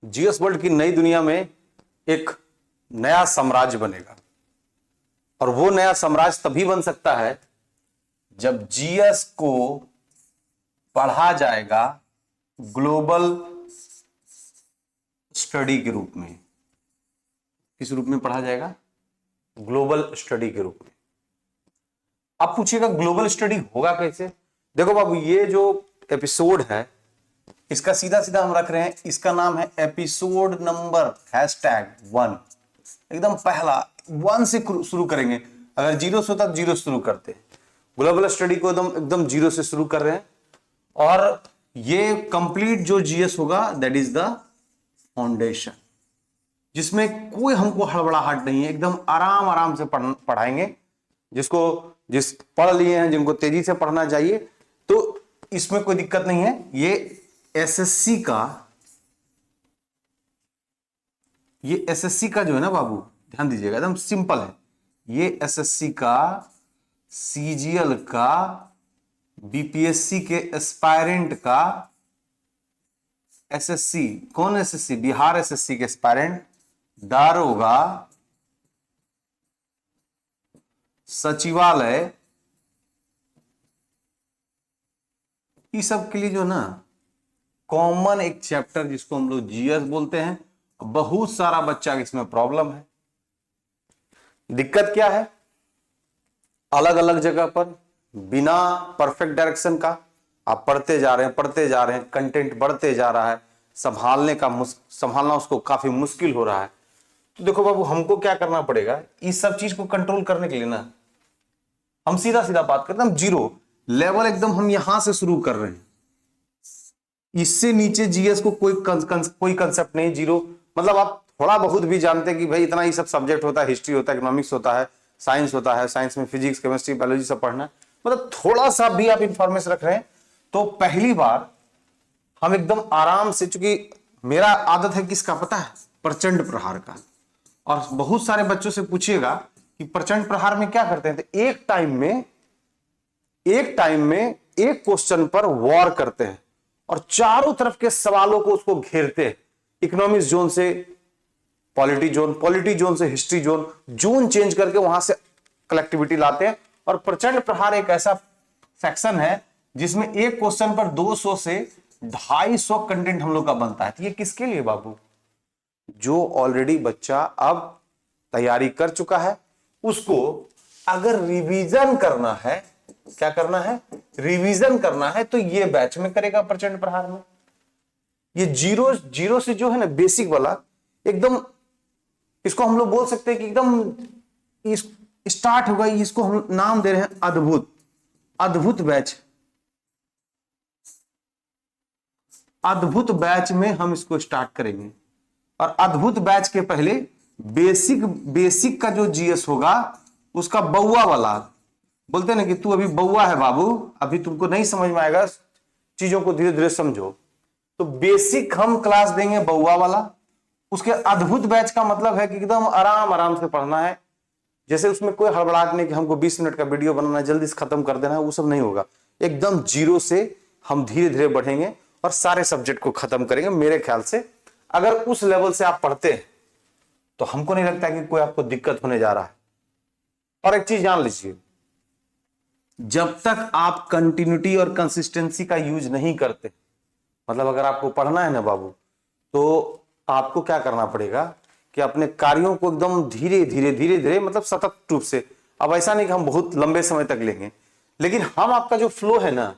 GS world की नई दुनिया में एक नया साम्राज्य बनेगा और वो नया साम्राज्य तभी बन सकता है जब जीएस को पढ़ा जाएगा ग्लोबल स्टडी के रूप में। किस रूप में पढ़ा जाएगा? ग्लोबल स्टडी के रूप में। अब पूछिएगा ग्लोबल स्टडी होगा कैसे? देखो बाबू, ये जो एपिसोड है इसका सीधा सीधा हम रख रहे हैं, इसका नाम है एपिसोड नंबर #1। एकदम पहला 1 से शुरू करेंगे। अगर 0 से होता तो 0 से शुरू करते हैं। ग्लोबल स्टडी को एकदम 0 से शुरू कर रहे हैं और ये कंप्लीट जो जीएस होगा दैट इज द फाउंडेशन, जिसमें कोई हमको हड़बड़ाहट नहीं है। एकदम आराम आराम से पढ़ाएंगे। जिस पढ़ लिए हैं, जिनको तेजी से पढ़ना चाहिए, तो इसमें कोई दिक्कत नहीं है। ये एसएससी का जो है ना बाबू, ध्यान दीजिएगा, एकदम सिंपल है। ये एसएससी का, सीजीएल का, बीपीएससी के एस्पायरेंट का, एसएससी कौन एसएससी? बिहार एसएससी के एस्पायरेंट, दारोगा, सचिवालय, ये सब के लिए जो ना कॉमन एक चैप्टर जिसको हम लोग जीएस बोलते हैं। बहुत सारा बच्चा इसमें प्रॉब्लम है। दिक्कत क्या है? अलग अलग जगह पर बिना परफेक्ट डायरेक्शन का आप पढ़ते जा रहे हैं, कंटेंट बढ़ते जा रहा है, संभालना उसको काफी मुश्किल हो रहा है। तो देखो बाबू, हमको क्या करना पड़ेगा इस सब चीज को कंट्रोल करने के लिए ना, हम सीधा सीधा बात करते हैं। हम 0 लेवल एकदम हम यहां से शुरू कर रहे हैं। इससे नीचे जीएस को कोई कंसेप्ट नहीं। 0 मतलब आप थोड़ा बहुत भी जानते हैं कि भाई इतना ही सब सब्जेक्ट होता है, हिस्ट्री होता है, इकोनॉमिक्स होता है, साइंस होता है, साइंस में फिजिक्स, केमिस्ट्री, बायोलॉजी सब पढ़ना है, मतलब थोड़ा सा भी आप इंफॉर्मेशन रख रहे हैं। तो पहली बार हम एकदम आराम से, चूंकि मेरा आदत है किसका पता है? प्रचंड प्रहार का। और बहुत सारे बच्चों से पूछिएगा कि प्रचंड प्रहार में क्या करते हैं, तो एक टाइम में एक क्वेश्चन पर वॉर करते हैं और चारों तरफ के सवालों को उसको घेरते हैं। इकोनॉमिक्स जोन से पॉलिटी जोन से हिस्ट्री जोन चेंज करके वहां से कलेक्टिविटी लाते हैं। और प्रचंड प्रहार एक ऐसा सेक्शन है जिसमें एक क्वेश्चन पर 200 से 250 कंटेंट हम लोग का बनता है। तो ये किसके लिए बाबू? जो ऑलरेडी बच्चा अब तैयारी कर चुका है, उसको अगर रिवीजन करना है, क्या करना है? रिवीजन करना है, तो ये बैच में करेगा प्रचंड प्रहार में। ये जीरो से जो है ना बेसिक वाला, एकदम इसको हम लोग बोल सकते हैं कि एकदम स्टार्ट होगा। इसको हम नाम दे रहे हैं अद्भुत बैच। अद्भुत बैच में हम इसको स्टार्ट करेंगे। और अद्भुत बैच के पहले बेसिक का जो जीएस होगा उसका बउआ वाला, बोलते हैं ना कि तू अभी बउआ है बाबू, अभी तुमको नहीं समझ में आएगा, चीजों को धीरे धीरे समझो। तो बेसिक हम क्लास देंगे बउआ वाला। उसके अद्भुत बैच का मतलब है कि एकदम आराम आराम से पढ़ना है। जैसे उसमें कोई हड़बड़ाहट नहीं कि हमको 20 मिनट का वीडियो बनाना है, जल्दी से खत्म कर देना है, वो सब नहीं होगा। एकदम 0 से हम धीरे धीरे बढ़ेंगे और सारे सब्जेक्ट को खत्म करेंगे। मेरे ख्याल से अगर उस लेवल से आप पढ़ते हैं तो हमको नहीं लगता कि कोई आपको दिक्कत होने जा रहा है। और एक चीज जान लीजिए, जब तक आप कंटिन्यूटी और कंसिस्टेंसी का यूज नहीं करते, मतलब अगर आपको पढ़ना है ना बाबू, तो आपको क्या करना पड़ेगा कि अपने कार्यों को एकदम धीरे धीरे मतलब सतत रूप से। अब ऐसा नहीं कि हम बहुत लंबे समय तक लेंगे, लेकिन हम आपका जो फ्लो है ना,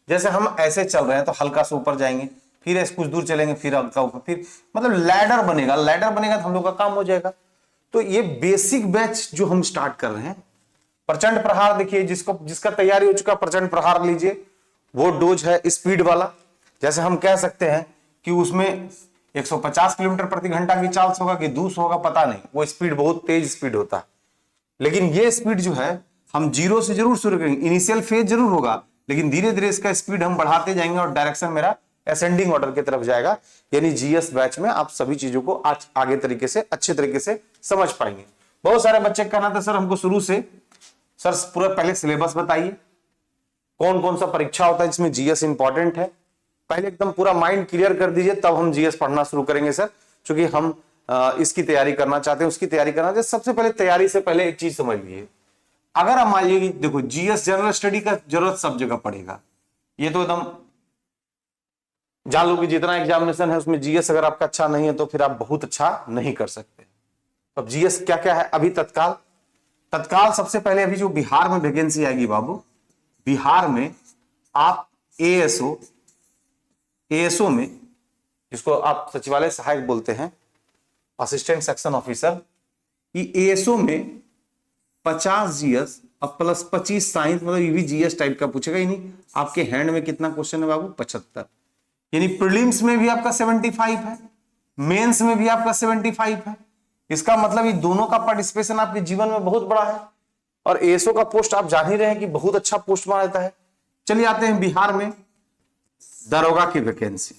जैसे हम ऐसे चल रहे हैं तो हल्का से ऊपर जाएंगे, फिर ऐसे कुछ दूर चलेंगे, फिर हल्का ऊपर, फिर मतलब लैडर बनेगा तो हम लोग का काम हो जाएगा। तो ये बेसिक बैच जो हम स्टार्ट कर रहे हैं, प्रचंड प्रहार, देखिए जिसका तैयारी हो चुका प्रचंड प्रहार लीजिए। वो डोज है स्पीड वाला। जैसे हम कह सकते हैं कि उसमें 150 किलोमीटर प्रति घंटा की चाल से होगा कि 200 होगा, पता नहीं, वो स्पीड बहुत तेज स्पीड होता है। लेकिन ये स्पीड जो है हम 0 से जरूर शुरू करेंगे, इनिशियल फेज जरूर होगा, लेकिन धीरे धीरे इसका स्पीड हम बढ़ाते जाएंगे और डायरेक्शन मेरा असेंडिंग ऑर्डर की तरफ जाएगा। यानी जीएस बैच में आप सभी चीजों को आगे तरीके से, अच्छे तरीके से समझ पाएंगे। बहुत सारे बच्चे कहना था सर हमको शुरू से, सर पूरा पहले सिलेबस बताइए, कौन कौन सा परीक्षा होता है जिसमें जीएस इंपॉर्टेंट है। पहले एकदम पूरा माइंड क्लियर कर दीजिए, तब हम जीएस पढ़ना शुरू करेंगे सर, क्योंकि हम इसकी तैयारी करना चाहते हैं, उसकी तैयारी करना चाहते हैं। सबसे पहले तैयारी से पहले एक चीज समझ लीजिए, अगर हम मान लीजिए देखो जीएस जनरल स्टडी का जरूरत सब जगह पड़ेगा, ये तो एकदम जान लो कि जितना एग्जामिनेशन है उसमें जीएस अगर आपका अच्छा नहीं है तो फिर आप बहुत अच्छा नहीं कर सकते। अब जीएस क्या क्या है अभी तत्काल, तत्काल सबसे पहले अभी जो बिहार में वैकेंसी आएगी बाबू, बिहार में आप एएसओ में, जिसको आप सचिवालय सहायक बोलते हैं, असिस्टेंट सेक्शन ऑफिसर, ये एएसओ में 50 जीएस और प्लस 25 साइंस, मतलब ये भी जीएस टाइप का पूछेगा। यानी आपके हैंड में कितना क्वेश्चन है बाबू, 75। यानी प्रीलिम्स में भी आपका 75 है, मेंस में भी आपका 75 है। इसका मतलब ये दोनों का पार्टिसिपेशन आपके जीवन में बहुत बड़ा है। और एएसओ का पोस्ट आप जान ही रहे हैं कि बहुत अच्छा पोस्ट माना जाता है। चलिए आते हैं बिहार में दरोगा की वैकेंसी,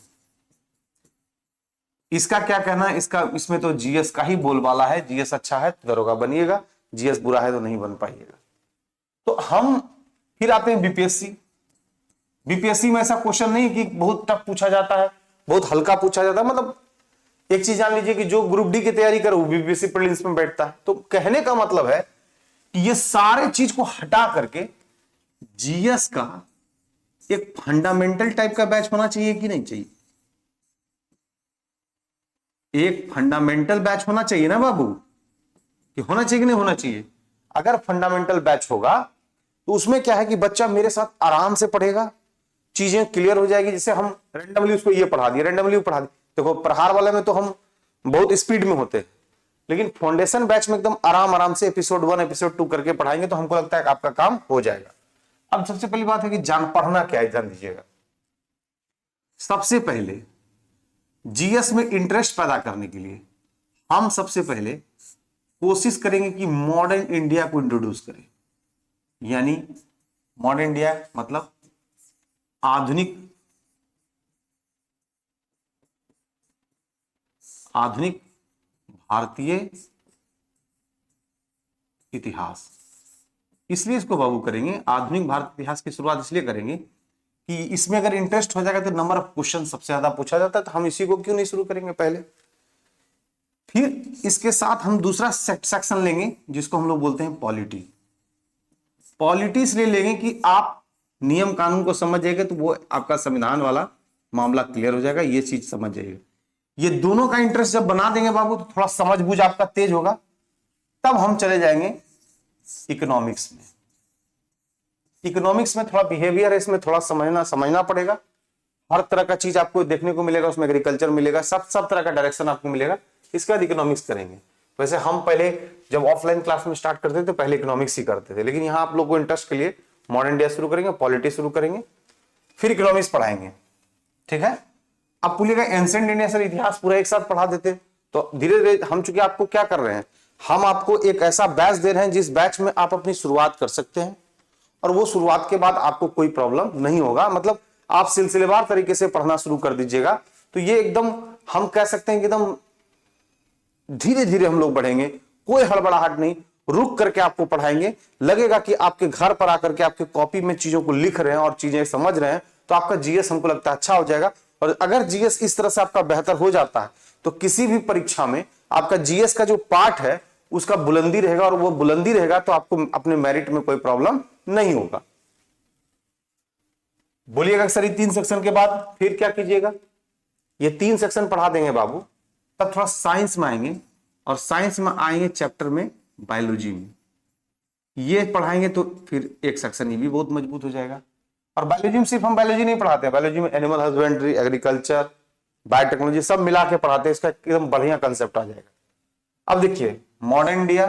इसका क्या कहना है, इसमें तो जीएस का ही बोलबाला है, जीएस अच्छा है तो दरोगा बनिएगा, जीएस बुरा है तो नहीं बन पाइएगा। तो हम फिर आते हैं बीपीएससी। बीपीएससी में ऐसा क्वेश्चन नहीं कि बहुत टफ पूछा जाता है, बहुत हल्का पूछा जाता है। मतलब एक चीज जान लीजिए कि जो ग्रुप डी की तैयारी करे वो बीपीएससी प्रीलिम्स में बैठता है। तो कहने का मतलब है कि ये सारे चीज को हटा करके जीएस का एक फंडामेंटल टाइप का बैच होना चाहिए कि नहीं चाहिए? एक फंडामेंटल बैच होना चाहिए ना बाबू, कि होना चाहिए कि नहीं होना चाहिए? अगर फंडामेंटल बैच होगा तो उसमें क्या है कि बच्चा मेरे साथ आराम से पढ़ेगा, चीजें क्लियर हो जाएगी। जैसे हम रैंडमली उसको ये पढ़ा दिए, रैंडमली पढ़ा दिए। देखो प्रहार वाले में तो हम बहुत स्पीड में होते हैं, लेकिन फाउंडेशन बैच में एकदम आराम आराम से एपिसोड 1 एपिसोड 2 करके पढ़ाएंगे तो हमको लगता है कि आपका काम हो जाएगा। अब सबसे पहली बात है कि पढ़ना क्या है, जान दीजिएगा। सबसे पहले जीएस में इंटरेस्ट पैदा करने के लिए हम सबसे पहले कोशिश करेंगे कि मॉडर्न इंडिया को इंट्रोड्यूस करें। यानी मॉडर्न इंडिया मतलब आधुनिक भारतीय इतिहास। इसलिए इसको बाबू करेंगे, आधुनिक भारत इतिहास की शुरुआत इसलिए करेंगे कि इसमें अगर इंटरेस्ट हो जाएगा तो नंबर ऑफ क्वेश्चन सबसे ज्यादा पूछा जाता है, तो हम इसी को क्यों नहीं शुरू करेंगे पहले। फिर इसके साथ हम दूसरा सेक्शन लेंगे जिसको हम लोग बोलते हैं पॉलिटी। पॉलिटी इसलिए लेंगे कि आप नियम कानून को समझ जाएंगे तो वो आपका संविधान वाला मामला क्लियर हो जाएगा, ये चीज समझ जाइएगा। ये दोनों का इंटरेस्ट जब बना देंगे बाबू तो थोड़ा समझ बूझ आपका तेज होगा। तब हम चले जाएंगे इकोनॉमिक्स में। इकोनॉमिक्स में थोड़ा बिहेवियर है, इसमें थोड़ा समझना पड़ेगा। हर तरह का चीज आपको देखने को मिलेगा, उसमें एग्रीकल्चर मिलेगा, सब तरह का डायरेक्शन आपको मिलेगा। इसके बाद इकोनॉमिक्स करेंगे। वैसे हम पहले जब ऑफलाइन क्लास में स्टार्ट करते थे तो पहले इकोनॉमिक्स ही करते थे, लेकिन यहाँ आप लोग को इंटरेस्ट के लिए मॉडर्न इंडिया शुरू करेंगे, पॉलिटी शुरू करेंगे, फिर इकोनॉमिक्स पढ़ाएंगे। ठीक है। अब बोलिएगा एंशिएंट इंडिया सर इतिहास पूरा एक साथ पढ़ा देते, तो धीरे धीरे हम चूंकि आपको क्या कर रहे हैं, हम आपको एक ऐसा बैच दे रहे हैं जिस बैच में आप अपनी शुरुआत कर सकते हैं और वो शुरुआत के बाद आपको कोई प्रॉब्लम नहीं होगा। मतलब आप सिलसिलेवार तरीके से पढ़ना शुरू कर दीजिएगा तो ये एकदम हम कह सकते हैं कि एकदम धीरे धीरे हम लोग बढ़ेंगे, कोई हड़बड़ाहट नहीं, रुक करके आपको पढ़ाएंगे। लगेगा कि आपके घर पर आकर के आपके कॉपी में चीजों को लिख रहे हैं और चीजें समझ रहे हैं, तो आपका जीएस हमको लगता है अच्छा हो जाएगा। और अगर जीएस इस तरह से आपका बेहतर हो जाता है तो किसी भी परीक्षा में आपका जीएस का जो पार्ट है उसका बुलंदी रहेगा, और वो बुलंदी रहेगा तो आपको अपने मेरिट में कोई प्रॉब्लम नहीं होगा। बोलिएगा सर ये 3 सेक्शन के बाद फिर क्या कीजिएगा? ये 3 सेक्शन पढ़ा देंगे बाबू, तब थोड़ा साइंस में आएंगे, और साइंस में आएंगे चैप्टर में बायोलॉजी में। ये पढ़ाएंगे तो फिर एक सेक्शन ये भी बहुत मजबूत हो जाएगा। और बायोलॉजी में सिर्फ हम बायोलॉजी नहीं पढ़ाते हैं, बायोलॉजी में एनिमल हस्बेंड्री, एग्रीकल्चर, बायोटेक्नोलॉजी सब मिला के पढ़ाते हैं। इसका एकदम बढ़िया कंसेप्ट आ जाएगा। अब देखिए मॉडर्न इंडिया,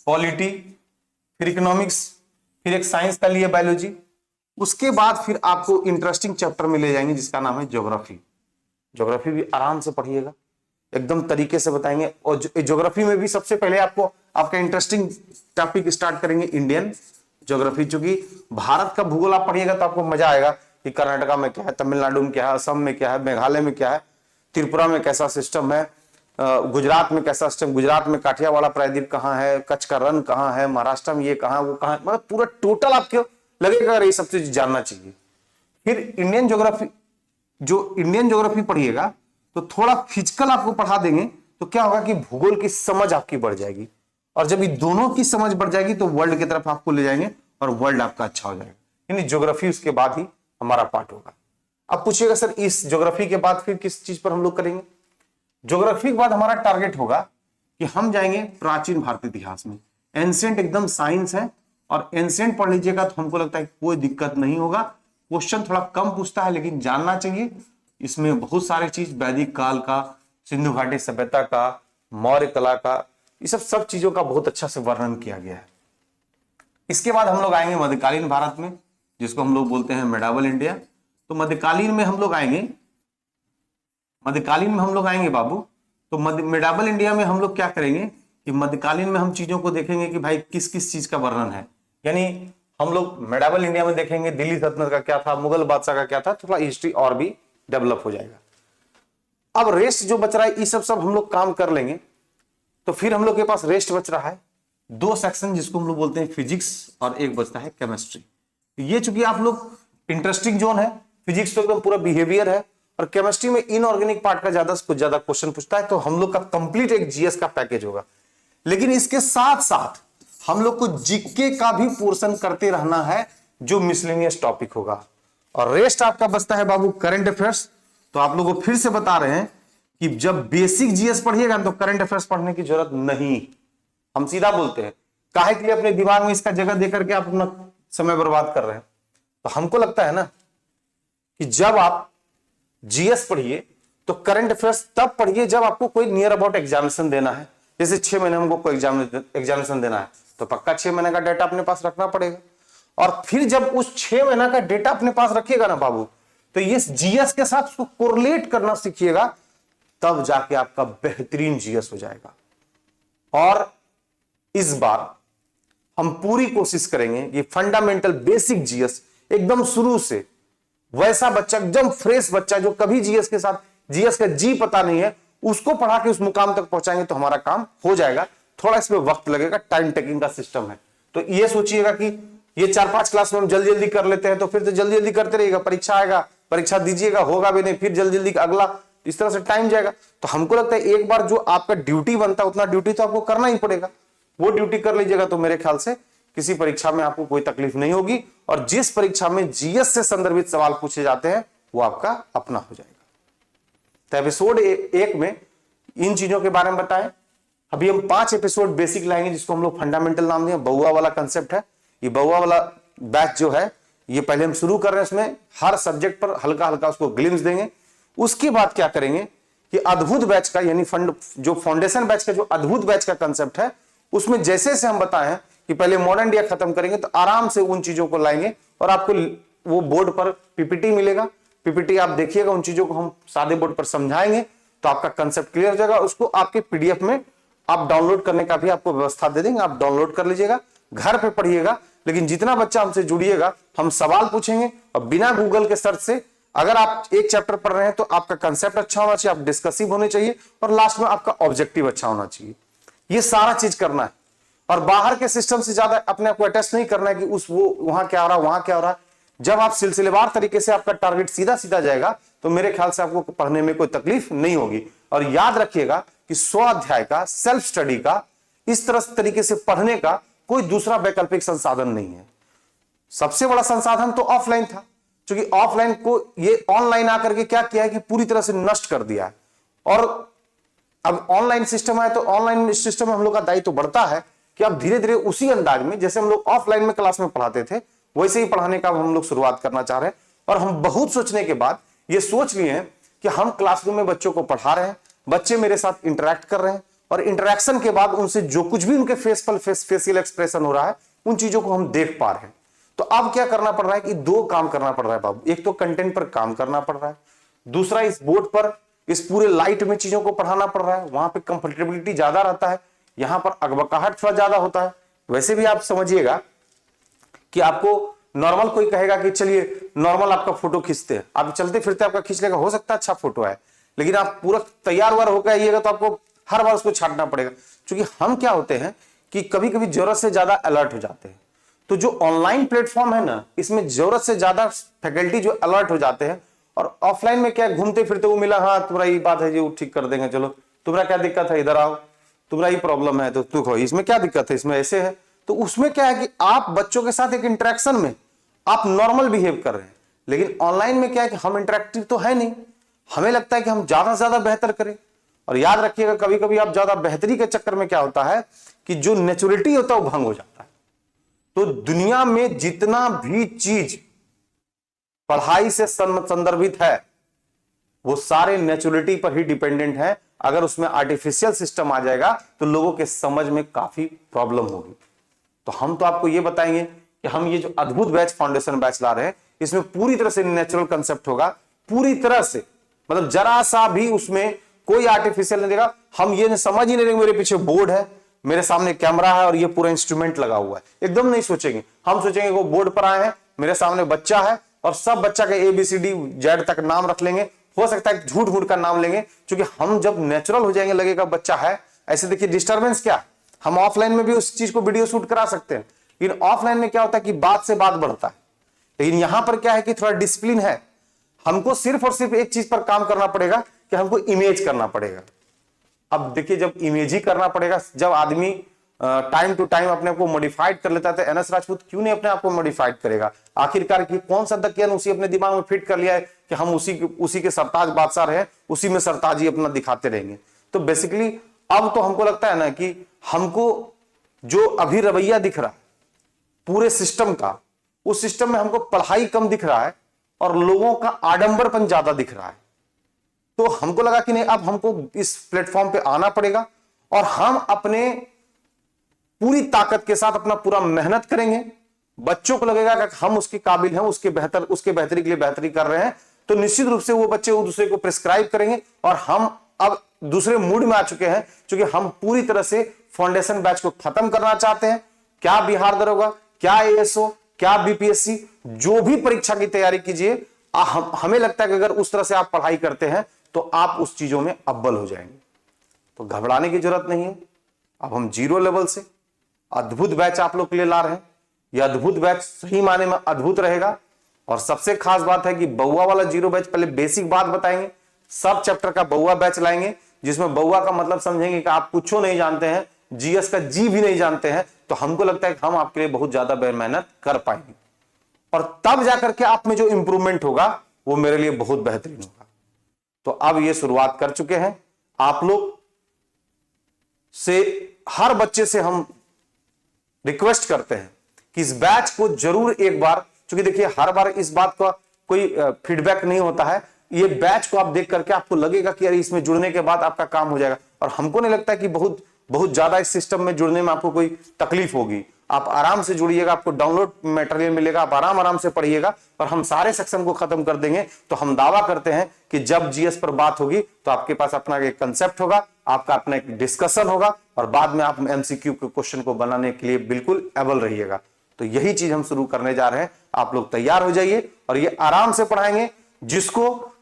पॉलिटी, फिर इकोनॉमिक्स, फिर एक साइंस का लिए बायोलॉजी, उसके बाद फिर आपको इंटरेस्टिंग चैप्टर में ले जाएंगे जिसका नाम है ज्योग्राफी। ज्योग्राफी भी आराम से पढ़िएगा, एकदम तरीके से बताएंगे। और ज्योग्राफी में भी सबसे पहले आपको आपका इंटरेस्टिंग टॉपिक स्टार्ट करेंगे इंडियन ज्योग्राफी। चूंकि भारत का भूगोल आप पढ़िएगा तो आपको मजा आएगा कि कर्नाटका में क्या है, तमिलनाडु में क्या है, असम में क्या है, मेघालय में क्या है, त्रिपुरा में कैसा सिस्टम है, गुजरात में कैसा सिस्टम, गुजरात में काठियावाड़ा प्रायद्वीप कहाँ है, कच्छ का रण कहाँ है, महाराष्ट्र में ये कहाँ है, वो कहाँ है, मतलब पूरा टोटल आपको लगेगा ये सब चीज जानना चाहिए। फिर इंडियन ज्योग्राफी जो इंडियन ज्योग्राफी पढ़िएगा तो थोड़ा फिजिकल आपको पढ़ा देंगे तो क्या होगा कि भूगोल की समझ आपकी बढ़ जाएगी, और जब ये दोनों की समझ बढ़ जाएगी तो वर्ल्ड की तरफ आपको ले जाएंगे और वर्ल्ड आपका अच्छा हो जाएगा। यानी ज्योग्राफी उसके बाद ही हमारा पार्ट होगा। अब पूछिएगा सर इस ज्योग्राफी के बाद फिर किस चीज पर हम लोग करेंगे? ज्योग्राफी के बाद हमारा टारगेट होगा कि हम जाएंगे प्राचीन भारतीय इतिहास में। एंशिएंट एकदम साइंस है, और एंशिएंट पढ़ लीजिएगा तो हमको लगता है कोई दिक्कत नहीं होगा। क्वेश्चन थोड़ा कम पूछता है लेकिन जानना चाहिए, इसमें बहुत सारे चीज वैदिक काल का, सिंधु घाटी सभ्यता का, मौर्य कला का, ये सब चीजों का बहुत अच्छा से वर्णन किया गया है। इसके बाद हम लोग आएंगे मध्यकालीन भारत में, जिसको हम लोग बोलते हैं मेडावल इंडिया। तो मध्यकालीन में हम लोग आएंगे बाबू, तो मेडावल इंडिया में हम लोग क्या करेंगे कि मध्यकालीन में हम चीजों को देखेंगे कि भाई किस किस चीज का वर्णन है। यानी हम लोग मेडावल इंडिया में देखेंगे दिल्ली सल्तनत का क्या था, मुगल बादशाह का क्या था, थोड़ा हिस्ट्री और भी डेवलप हो जाएगा। अब रेस्ट जो बच रहा है ये सब हम लोग काम कर लेंगे, तो फिर हम लोग के पास रेस्ट बच रहा है 2 सेक्शन, जिसको हम लोग बोलते हैं फिजिक्स, और एक बचता है केमिस्ट्री। ये चूंकि आप लोग इंटरेस्टिंग जोन है, फिजिक्स तो एकदम पूरा बिहेवियर है, और केमिस्ट्री में इनऑर्गेनिक पार्ट का ज्यादा क्वेश्चन पूछता है, तो हम लोग का कंप्लीट एक जीएस का पैकेज होगा। लेकिन इसके साथ साथ हम लोग को जीके का भी पोर्शन करते रहना है, जो मिसलेनियस टॉपिक होगा। और रेस्ट आपका बचता है बाबू करंट अफेयर्स। तो आप लोगों को फिर से बता रहे हैं कि जब बेसिक जीएस पढ़िएगा तो करंट अफेयर्स पढ़ने की जरूरत नहीं। हम सीधा बोलते हैं, काहे के लिए अपने दिमाग में इसका जगह देकर के आप अपना समय बर्बाद कर रहे हैं? तो हमको लगता है ना कि जब आप जीएस पढ़िए तो करंट अफेयर्स तब पढ़िए जब आपको कोई नियर अबाउट एग्जामिनेशन देना है। जैसे 6 महीने हमको कोई एग्जामिनेशन देना है तो पक्का 6 महीने का डेटा अपने पास रखना पड़ेगा। और फिर जब उस 6 महीना का डेटा अपने पास रखिएगा ना बाबू, तो ये जीएस के साथ उसको कोरिलेट करना सीखिएगा, तब जाके आपका बेहतरीन जीएस हो जाएगा। और इस बार हम पूरी कोशिश करेंगे कि फंडामेंटल बेसिक जीएस एकदम शुरू से, वैसा बच्चा एकदम फ्रेश बच्चा जो कभी जीएस के साथ जीएस का जी पता नहीं है, उसको पढ़ा के उस मुकाम तक पहुंचाएंगे तो हमारा काम हो जाएगा। थोड़ा इसमें वक्त लगेगा, टाइम टेकिंग का सिस्टम है। तो ये सोचिएगा कि ये 4-5 क्लास में हम जल्दी जल्दी कर लेते हैं तो फिर तो जल्दी जल्दी करते रहिएगा, परीक्षा आएगा, परीक्षा दीजिएगा, होगा भी नहीं, फिर जल्दी जल्दी अगला, इस तरह से टाइम जाएगा। तो हमको लगता है एक बार जो आपका ड्यूटी बनता है उतना ड्यूटी तो आपको करना ही पड़ेगा, वो ड्यूटी कर लीजिएगा तो मेरे ख्याल से किसी परीक्षा में आपको कोई तकलीफ नहीं होगी। और जिस परीक्षा में जीएस से संदर्भित सवाल पूछे जाते हैं वो आपका अपना हो जाएगा। तो एपिसोड 1 में इन चीजों के बारे में बताएं। अभी हम 5 एपिसोड बेसिक लाएंगे, जिसको हम लोग फंडामेंटल नाम दिए। बउआ वाला कंसेप्ट है, ये बउआ वाला बैच जो है ये पहले हम शुरू कर रहे हैं। इसमें हर सब्जेक्ट पर हल्का हल्का उसको ग्लिम्स देंगे। उसके बाद क्या करेंगे कि अद्भुत बैच का, यानी जो फाउंडेशन बैच का, जो अद्भुत बैच का कंसेप्ट है, उसमें जैसे से हम बताएं कि पहले मॉडर्न इंडिया खत्म करेंगे तो आराम से उन चीजों को लाएंगे और आपको वो बोर्ड पर पीपीटी मिलेगा। पीपीटी आप देखिएगा, उन चीजों को हम सादे बोर्ड पर समझाएंगे तो आपका कंसेप्ट क्लियर हो जाएगा। उसको आपके पीडीएफ में आप डाउनलोड करने का भी आपको व्यवस्था दे देंगे, आप डाउनलोड कर लीजिएगा, घर पे पढ़िएगा। लेकिन जितना बच्चा हमसे जुड़िएगा हम सवाल पूछेंगे, और बिना गूगल के सर्च से अगर आप एक चैप्टर पढ़ रहे हैं तो आपका कंसेप्ट अच्छा होना चाहिए, आप डिस्कसिव होने चाहिए, और लास्ट में आपका ऑब्जेक्टिव अच्छा होना चाहिए। ये सारा चीज करना है। और बाहर के सिस्टम से ज्यादा अपने आप को अटैच नहीं करना है कि वो वहां क्या हो रहा है, वहां क्या हो रहा है। जब आप सिलसिलेवार तरीके से आपका टारगेट सीधा सीधा जाएगा तो मेरे ख्याल से आपको पढ़ने में कोई तकलीफ नहीं होगी। और याद रखिएगा कि स्वाध्याय का, सेल्फ स्टडी का, इस तरह तरीके से पढ़ने का कोई दूसरा वैकल्पिक संसाधन नहीं है। सबसे बड़ा संसाधन तो ऑफलाइन था, क्योंकि ऑफलाइन को ये ऑनलाइन आकर के क्या किया है कि पूरी तरह से नष्ट कर दिया है। और अब ऑनलाइन सिस्टम है तो ऑनलाइन सिस्टम में हम लोग का दायित्व बढ़ता है कि अब धीरे धीरे उसी अंदाज में जैसे हम लोग ऑफलाइन में क्लास में पढ़ाते थे वैसे ही पढ़ाने का हम लोग शुरुआत करना चाह रहे हैं। और हम बहुत सोचने के बाद ये सोच लिए हैं कि हम क्लासरूम में बच्चों को पढ़ा रहे हैं, बच्चे मेरे साथ इंटरेक्ट कर रहे हैं, और इंटरेक्शन के बाद उनसे जो कुछ भी उनके फेशियल एक्सप्रेशन हो रहा है उन चीजों को हम देख पा रहे हैं। तो अब क्या करना पड़ रहा है कि 2 काम करना पड़ रहा है बाबू। एक तो कंटेंट पर काम करना पड़ रहा है, दूसरा इस बोर्ड पर इस पूरे लाइट में चीजों को पढ़ाना पड़ रहा है। वहां पे कंफर्टेबिलिटी ज्यादा रहता है, यहां पर अगबकाहट थोड़ा ज्यादा होता है। वैसे भी आप समझिएगा कि आपको नॉर्मल कोई कहेगा कि चलिए नॉर्मल आपका फोटो खींचते हैं, आप चलते फिरते आपका खींच लेगा, हो सकता है अच्छा फोटो है, लेकिन आप पूरा तैयार वार होकर आइएगा तो आपको हर बार उसको छांटना पड़ेगा। क्योंकि हम क्या होते हैं कि कभी कभी जरूरत से ज्यादा अलर्ट हो जाते हैं। तो जो ऑनलाइन प्लेटफॉर्म है ना, इसमें जरूरत से ज्यादा फैकल्टी जो अलर्ट हो जाते हैं और ऑफलाइन में क्या घूमते फिरते वो मिला, हाँ तुम्हारा ये बात है जी, वो ठीक कर देंगे, चलो तुम्हारा क्या दिक्कत है, इधर आओ, तुम्हारा ये प्रॉब्लम है तो देखो इसमें क्या दिक्कत है, इसमें ऐसे है। तो उसमें क्या है कि आप बच्चों के साथ एक इंटरेक्शन में आप नॉर्मल बिहेव कर रहे हैं, लेकिन ऑनलाइन में क्या है कि हम इंटरेक्टिव तो है नहीं, हमें लगता है कि हम ज्यादा से ज्यादा बेहतर करें। और याद रखिएगा कभी कभी आप ज्यादा बेहतरी के चक्कर में क्या होता है कि जो नेचुरलिटी होता है वो भंग हो जाता है। तो दुनिया में जितना भी चीज पढ़ाई से संदर्भित है वो सारे नेचुरलिटी पर ही डिपेंडेंट है। अगर उसमें आर्टिफिशियल सिस्टम आ जाएगा तो लोगों के समझ में काफी प्रॉब्लम होगी। तो हम तो आपको ये बताएंगे कि हम ये जो अद्भुत बैच फाउंडेशन बैच ला रहे हैं इसमें पूरी तरह से नेचुरल कंसेप्ट होगा, पूरी तरह से, मतलब जरा सा भी उसमें कोई आर्टिफिशियल नहीं देगा। हम ये समझ ही नहीं लेंगे मेरे पीछे बोर्ड है, मेरे सामने कैमरा है और ये पूरा इंस्ट्रूमेंट लगा हुआ है, एकदम नहीं सोचेंगे। हम सोचेंगे वो बोर्ड पर आए हैं, मेरे सामने बच्चा है और सब बच्चा के ABCD Z तक नाम रख लेंगे। हो सकता है झूठ मूठ का नाम लेंगे, क्योंकि हम जब नेचुरल हो जाएंगे लगेगा बच्चा है। ऐसे देखिए डिस्टर्बेंस क्या, हम ऑफलाइन में भी उस चीज को वीडियो शूट करा सकते हैं, लेकिन ऑफलाइन में क्या होता है कि बात से बात बढ़ता है। लेकिन यहां पर क्या है कि थोड़ा डिसिप्लिन है, हमको सिर्फ और सिर्फ एक चीज पर काम करना पड़ेगा कि हमको इमेज करना पड़ेगा। अब देखिए जब इमेज ही करना पड़ेगा, जब आदमी टाइम टू टाइम अपने आप को मॉडिफाइड कर लेता है, NS राजपूत क्यों नहीं अपने आप को मॉडिफाइड करेगा? आखिरकार की कौन सा दकियन उसी अपने दिमाग में फिट कर लिया है कि हम उसी के सरताज बादशाह रहे, उसी में सरताजी अपना दिखाते रहेंगे। तो बेसिकली अब तो हमको लगता है ना कि हमको जो अभी रवैया दिख रहा है पूरे सिस्टम का, उस सिस्टम में हमको पढ़ाई कम दिख रहा है और लोगों का आडंबरपन ज्यादा दिख रहा है। तो हमको लगा कि नहीं, अब हमको इस प्लेटफॉर्म पे आना पड़ेगा और हम अपने पूरी ताकत के साथ अपना पूरा मेहनत करेंगे। बच्चों को लगेगा कि हम उसके काबिल हैं, उसके बेहतरी के लिए बेहतरी कर रहे हैं, तो निश्चित रूप से वो बच्चे वो दूसरे को प्रिस्क्राइब करेंगे। और हम अब दूसरे मूड में आ चुके हैं, क्योंकि हम पूरी तरह से फाउंडेशन बैच को खत्म करना चाहते हैं। क्या बिहार दरोगा, क्या ASO, क्या BPSC, जो भी परीक्षा की तैयारी कीजिए, हमें लगता है कि अगर उस तरह से आप पढ़ाई करते हैं तो आप उस चीजों में अव्वल हो जाएंगे। तो घबराने की जरूरत नहीं है। अब हम 0 लेवल से अद्भुत बैच आप लोग के लिए ला रहे हैं। यह अद्भुत बैच सही माने में अद्भुत रहेगा। और सबसे खास बात है कि बउआ वाला 0 बैच, पहले बेसिक बात बताएंगे, सब चैप्टर का बउआ बैच लाएंगे, जिसमें बउआ का मतलब समझेंगे कि आप कुछ नहीं जानते हैं, GS का G भी नहीं जानते हैं, तो हमको लगता है कि हम आपके लिए बहुत ज्यादा मेहनत कर पाएंगे और तब जाकर के आप में जो इंप्रूवमेंट होगा वो मेरे लिए बहुत बेहतरीन होगा। तो अब ये शुरुआत कर चुके हैं। आप लोग से हर बच्चे से हम रिक्वेस्ट करते हैं कि इस बैच को जरूर एक बार, क्योंकि देखिए हर बार इस बात का कोई फीडबैक नहीं होता है। ये बैच को आप देख करके आपको लगेगा कि अरे इसमें जुड़ने के बाद आपका काम हो जाएगा, और हमको नहीं लगता कि बहुत ज्यादा इस सिस्टम में जुड़ने में आपको कोई तकलीफ होगी। आप आराम से जुड़िएगा, आपको डाउनलोड मटेरियल मिलेगा, आप आराम से पढ़िएगा और हम सारे सेक्शन को खत्म कर देंगे। तो हम दावा करते हैं कि जब GS पर बात होगी तो आपके पास अपना एक कंसेप्ट होगा, आपका अपना एक डिस्कशन होगा और बाद में आप MCQ के क्वेश्चन को बनाने के लिए बिल्कुल एबल रहिएगा। तो यही चीज हम शुरू करने जा रहे हैं। आप लोग तैयार हो जाइए और ये आराम से पढ़ाएंगे। जिसको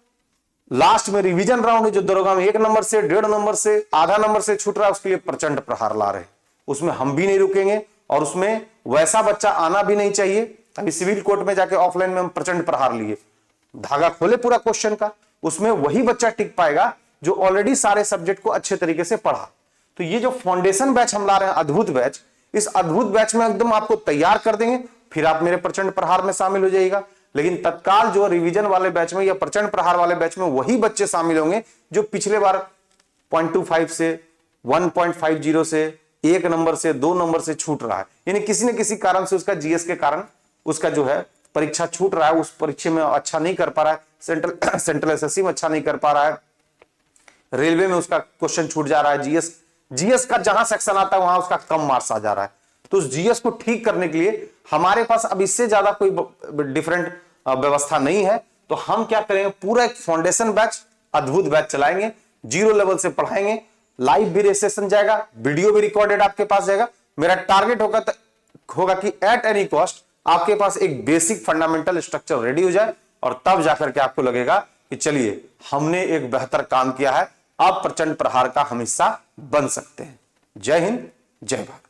लास्ट में रिवीजन राउंड है, जो दरोगा में 1 नंबर से 1.5 नंबर से आधा नंबर से छूट रहा है, उसके लिए प्रचंड प्रहार ला रहे हैं। उसमें हम भी नहीं रुकेंगे और उसमें वैसा बच्चा आना भी नहीं चाहिए। अभी सिविल कोर्ट में जाके ऑफलाइन में हम प्रचंड प्रहार लिए, धागा खोले पूरा क्वेश्चन का, उसमें वही बच्चा टिक पाएगा जो ऑलरेडी सारे सब्जेक्ट को अच्छे तरीके से पढ़ा। तो ये जो फाउंडेशन बैच हम ला रहे हैं, अद्भुत बैच, इस अद्भुत बैच में एकदम आपको तैयार कर देंगे, फिर आप मेरे प्रचंड प्रहार में शामिल हो जाइएगा। लेकिन तत्काल जो रिवीजन वाले बैच में या प्रचंड प्रहार वाले बैच में वही बच्चे शामिल होंगे जो पिछले बार 0.25 से 1.50 से 1 नंबर से 2 नंबर से छूट रहा है, यानी किसी न किसी कारण से उसका GS के कारण उसका जो है परीक्षा छूट रहा है, उस परीक्षा में अच्छा नहीं कर पा रहा है, सेंट्रल SSC में अच्छा नहीं कर पा रहा है, रेलवे में उसका क्वेश्चन छूट जा रहा है, GS का जहां सेक्शन आता है वहां उसका कम मार्क्स आ जा रहा है। तो उस GS को ठीक करने के लिए हमारे पास अब इससे ज्यादा कोई डिफरेंट व्यवस्था नहीं है। तो हम क्या करेंगे, पूरा एक फाउंडेशन बैच, अद्भुत बैच चलाएंगे, 0 लेवल से पढ़ाएंगे, लाइव भी रजिस्ट्रेशन जाएगा, वीडियो भी रिकॉर्डेड आपके पास जाएगा। मेरा टारगेट होगा कि एट एनी कॉस्ट आपके पास एक बेसिक फंडामेंटल स्ट्रक्चर रेडी हो जाए और तब जाकर के आपको लगेगा कि चलिए हमने एक बेहतर काम किया है, अब प्रचंड प्रहार का हम हिस्सा बन सकते हैं। जय हिंद, जय भारत।